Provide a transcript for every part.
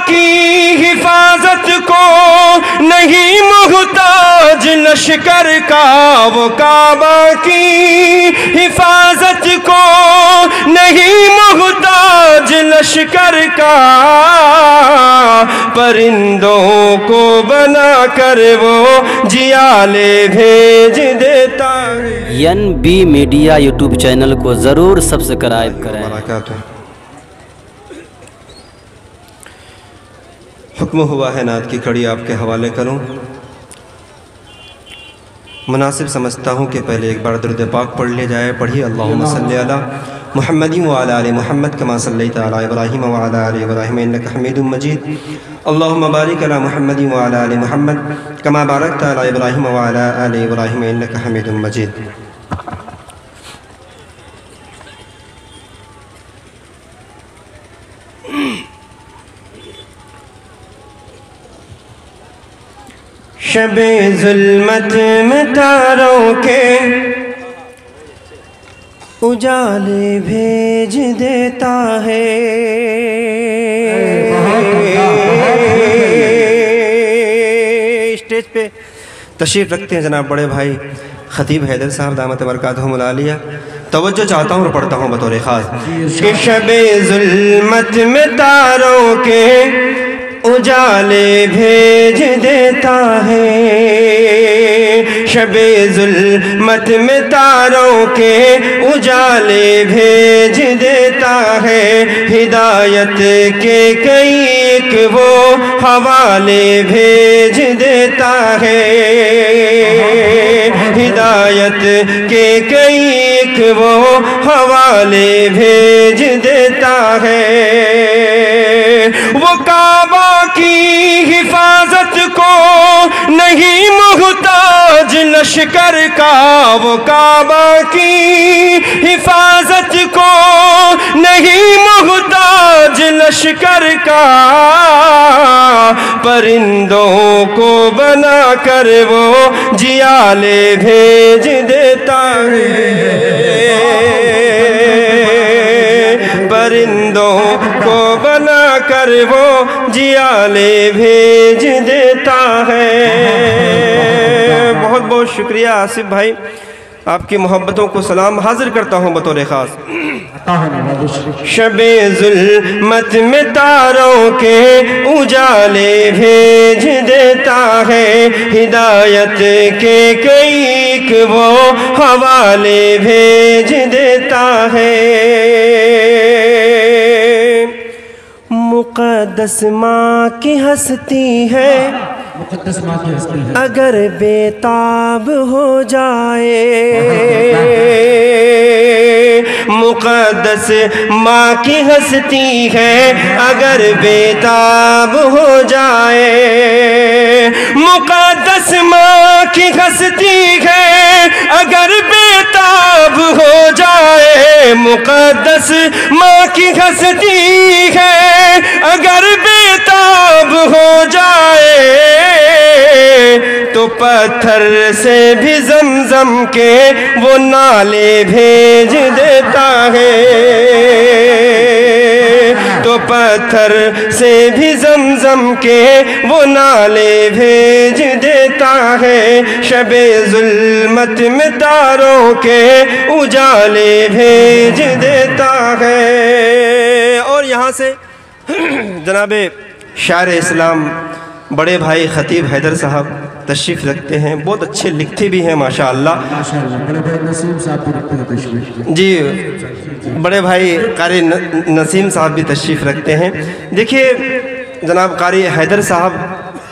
کی حفاظت کو نہیں محتاج لشکر کا، وہ کعبہ کی حفاظت کو نہیں محتاج لشکر کا، پرندوں کو بنا کر وہ جیالے بھیج دیتا ہے۔ NB میڈیا یوٹیوب چینل کو ضرور سبسکرائب کریں۔ حکم ہوا ہے نعت کی کڑی آپ کے حوالے کروں۔ مناسب سمجھتا ہوں کہ پہلے ایک بار درود پاک پڑھ لیا جائے۔ پڑھیے اللہم صلی علی محمد وعلی آل محمد کما صلیت علی ابراہیم وعلی آل ابراہیم انک حمید مجید، اللہم بارک علی محمد وعلی آل محمد کما بارکت علی ابراہیم وعلی آل ابراہیم انک حمید مجید۔ شب ظلمت میں تاروں کے اجالے بھیج دیتا ہے، اسٹیج پہ تشریف رکھتے ہیں جناب بڑے بھائی خطیب حیدر صاحب دامت برکاتہم العالیہ۔ توجہ چاہتا ہوں اور پڑھتا ہوں بطور خاص کہ شب ظلمت میں تاروں کے اجالے بھیج دیتا ہے، شب ظلمت میں تاروں کے اجالے بھیج دیتا ہے، ہدایت کے کئی ایک وہ حوالے بھیج دیتا ہے، ہدایت کے کئی ایک وہ حوالے بھیج دیتا ہے، وہ کعبہ کی حفاظت کو نہیں محتاج لشکر کا، وہ کعبہ کی حفاظت کو نہیں محتاج لشکر کا، پرندوں کو بنا کر وہ جیالے بھیج دیتا ہے، پرندوں کو بنا کر وہ جیالے بھیج دیتا ہے۔ بہت بہت شکریہ آصف بھائی، آپ کی محبتوں کو سلام حاضر کرتا ہوں بطور خاص۔ شب ظلمت میں تاروں کے اجالے بھیج دیتا ہے، ہدایت کے کئی ایک وہ حوالے بھیج دیتا ہے، مقدس ماں کی ہستی ہے اگر بیتاب ہو جائے، مقدس ماں کی ہستی ہے اگر بیتاب ہو جائے، مقدس ماں کی ہستی ہے اگر بیتاب ہو جائے، مقدس ماں کی ہستی ہے اگر بیتاب ہو جائے، تو پتھر سے بھی زمزم کے وہ نالے بھیج دیتا ہے، تو پتھر سے بھی زمزم کے وہ نالے بھیج دیتا ہے، شب ظلمت میں تاروں کے اجالے بھیج دیتا ہے۔ اور یہاں سے جناب شاعر اسلام بڑے بھائی خطیب حیدر صاحب تشریف رکھتے ہیں، بہت اچھے لکھتے بھی ہیں ماشاءاللہ۔ بڑے بھائی نسیم صاحب بھی رکھتے ہیں تشریف۔ جی بڑے بھائی قاری نسیم صاحب بھی تشریف رکھتے ہیں۔ دیکھیے جناب قاری حیدر صاحب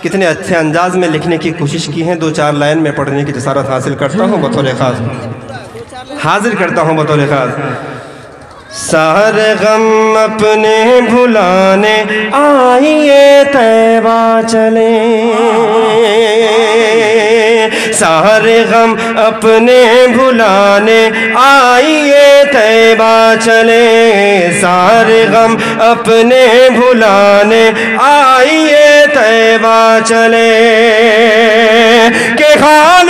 کتنے اچھے انداز میں لکھنے کی کوشش کی ہیں، دو چار لائن میں پڑھنے کی جسارت حاصل کرتا ہوں بطور خاص، حاضر کرتا ہوں بطور خاص۔ سارے غم اپنے بھلانے آئیے طیبہ چلیں، سارے غم اپنے بھلانے آئیے طیبہ چلیں، سارے غم اپنے بھلانے آئیے طیبہ چلیں، کہ حال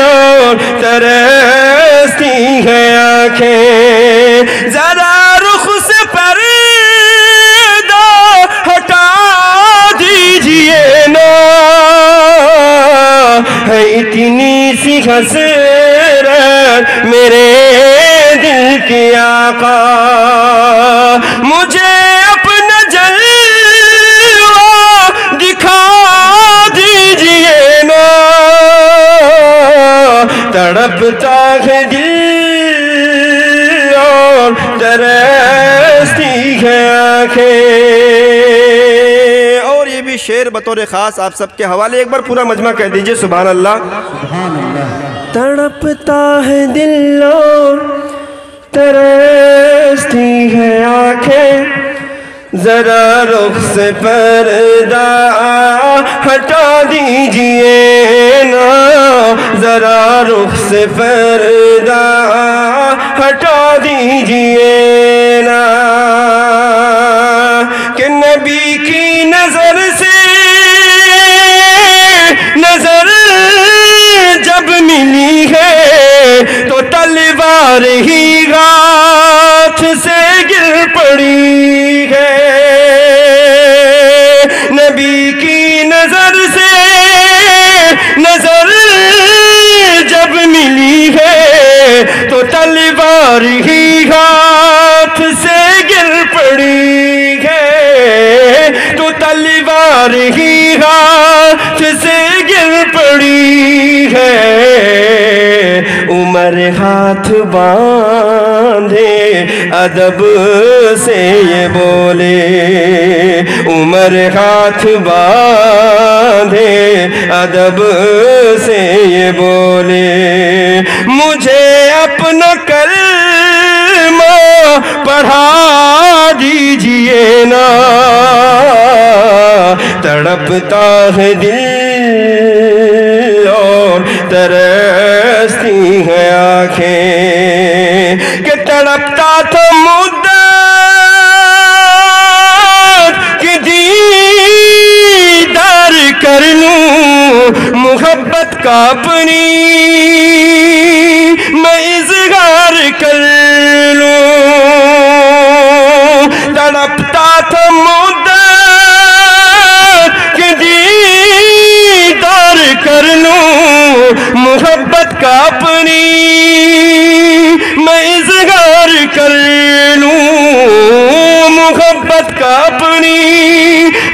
اور ترستی ہیں آنکھیں ذرا رخ سے پردہ ہٹا دیجئے نا ہے اتنی سی حسرت میرے دل کی آقا مجھے اپنا جلوہ دکھا دیجئے نا تڑپتا ہے دل اور ترستی ہے آنکھیں اور یہ بھی شعر بطور خاص آپ سب کے حوالے ایک بار پورا مجمع کہہ دیجئے سبحان اللہ تڑپتا ہے دل اور ترستی ہے آنکھیں ذرا رخ سے پردہ ہٹا دیجئے نا ذرا رخ سے پردہ ہٹا دیجئے نا کہ نبی کی نظر سے نظر جب ملی ہے تو تلوار ہی ہاتھ سے گر پڑی ہے نبی کی نظر سے نظر جب ملی ہے تو تلوار ہی ہاتھ سے گر پڑی ہے تو تلوار ہی ہاتھ سے گر پڑی ہے عمر ہاتھ باندھے ادب سے یہ بولے عمر ہاتھ باندھے ادب سے یہ بولے مجھے اپنا کلمہ پڑھا دیجئے نا تڑپتا ہے دل اور ترستی ہیں آنکھیں کہ تڑپتا تو مدت کہ دیدار کر لوں محبت کا اپنی میں اظہار کر لوں تڑپتا تو مدت کہ دیدار کر لوں محبت کا اپنی میں اظہار کر لوں محبت کا اپنی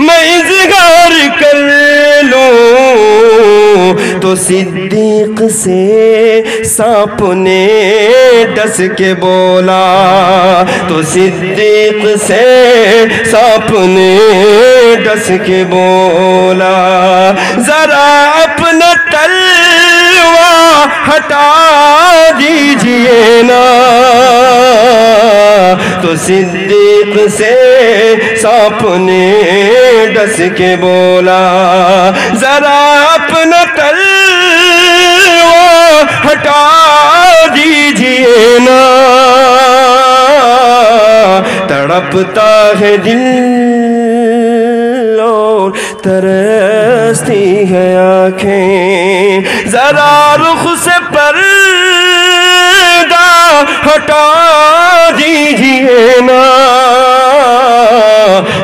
میں اظہار کر لوں تو صدیق سے سانپ نے ڈس کے بولا تو صدیق سے سانپ نے ڈس کے بولا ذرا اپنا تلوہ ہٹا دیجئے نا تو صدیق سے سانپ نے ڈس کے بولا ذرا اپنا تلوہ ہٹا دیجئے نا تڑپتا ہے دل اور ترستی ہے آنکھیں ذرا رخ سے پردہ ہٹا دیجئے نا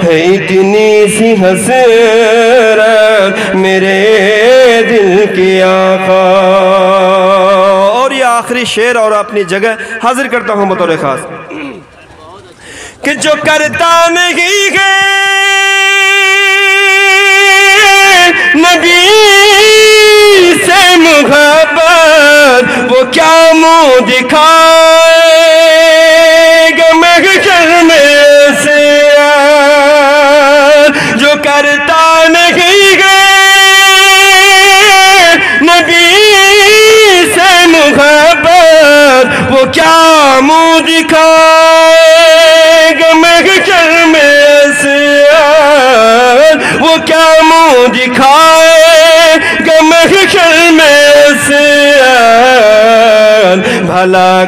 ہے اتنی سی حسرت میرے دل کی آقا اور یہ آخری شعر اور اپنی جگہ حاضر کرتا ہوں بطور خاص کہ جو کرتا نہیں ہے نبی سے محبت وہ کیا منہ دکھائے گا محشر میں سے جو کرتا نہیں ہے نبی سے محبت وہ کیا منہ دکھائے گا محشر میں سے وہ کیا منہ دکھائے گا محشر میں سے بھلا